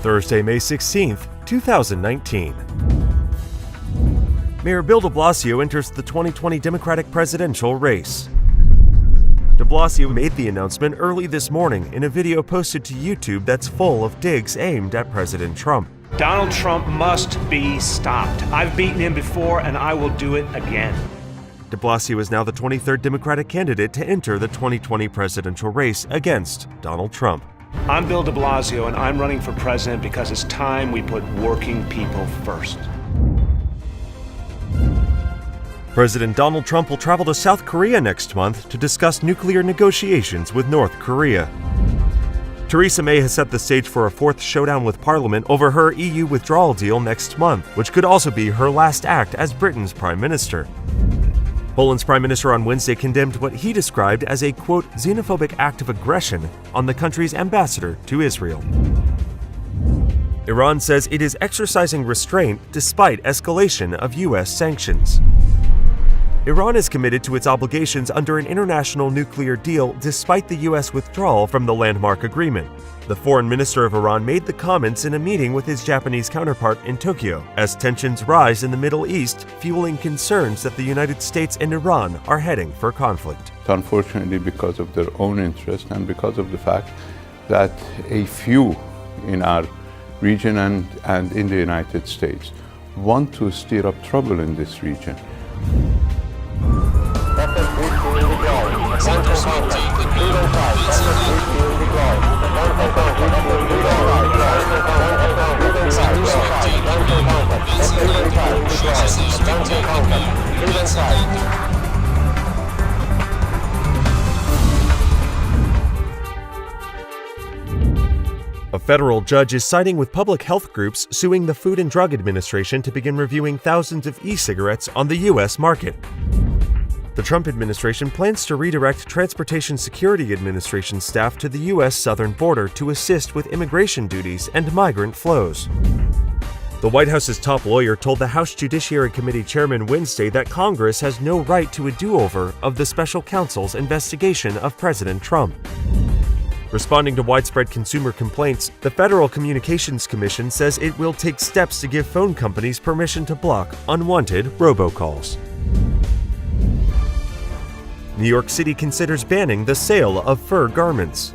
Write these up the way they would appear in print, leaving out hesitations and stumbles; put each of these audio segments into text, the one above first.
Thursday, May 16, 2019. Mayor Bill de Blasio enters the 2020 Democratic presidential race. De Blasio made the announcement early this morning in a video posted to YouTube that's full of digs aimed at President Trump. Donald Trump must be stopped. I've beaten him before, and I will do it again. De Blasio is now the 23rd Democratic candidate to enter the 2020 presidential race against Donald Trump. I'm Bill de Blasio, and I'm running for president because it's time we put working people first. President Donald Trump will travel to South Korea next month to discuss nuclear negotiations with North Korea. Theresa May has set the stage for a fourth showdown with Parliament over her EU withdrawal deal next month, which could also be her last act as Britain's Prime Minister. Poland's Prime Minister on Wednesday condemned what he described as a, quote, xenophobic act of aggression on the country's ambassador to Israel. Iran says it is exercising restraint despite escalation of U.S. sanctions. Iran is committed to its obligations under an international nuclear deal despite the U.S. withdrawal from the landmark agreement. The foreign minister of Iran made the comments in a meeting with his Japanese counterpart in Tokyo, as tensions rise in the Middle East, fueling concerns that the United States and Iran are heading for conflict. Unfortunately, because of their own interest and because of the fact that a few in our region and in the United States want to stir up trouble in this region. A federal judge is siding with public health groups suing the Food and Drug Administration to begin reviewing thousands of e-cigarettes on the U.S. market. The Trump administration plans to redirect Transportation Security Administration staff to the U.S. southern border to assist with immigration duties and migrant flows. The White House's top lawyer told the House Judiciary Committee chairman Wednesday that Congress has no right to a do-over of the special counsel's investigation of President Trump. Responding to widespread consumer complaints, the Federal Communications Commission says it will take steps to give phone companies permission to block unwanted robocalls. New York City considers banning the sale of fur garments.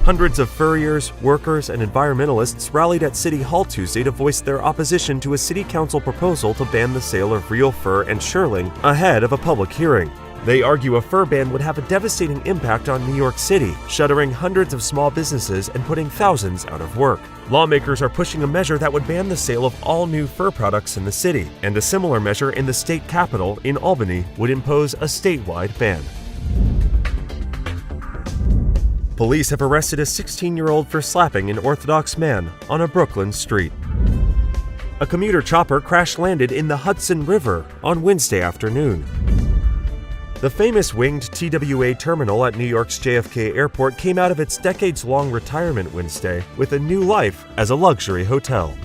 Hundreds of furriers, workers, and environmentalists rallied at City Hall Tuesday to voice their opposition to a city council proposal to ban the sale of real fur and shearling ahead of a public hearing. They argue a fur ban would have a devastating impact on New York City, shuttering hundreds of small businesses and putting thousands out of work. Lawmakers are pushing a measure that would ban the sale of all new fur products in the city, and a similar measure in the state capital in Albany would impose a statewide ban. Police have arrested a 16-year-old for slapping an Orthodox man on a Brooklyn street. A commuter chopper crash-landed in the Hudson River on Wednesday afternoon. The famous winged TWA terminal at New York's JFK Airport came out of its decades-long retirement Wednesday with a new life as a luxury hotel.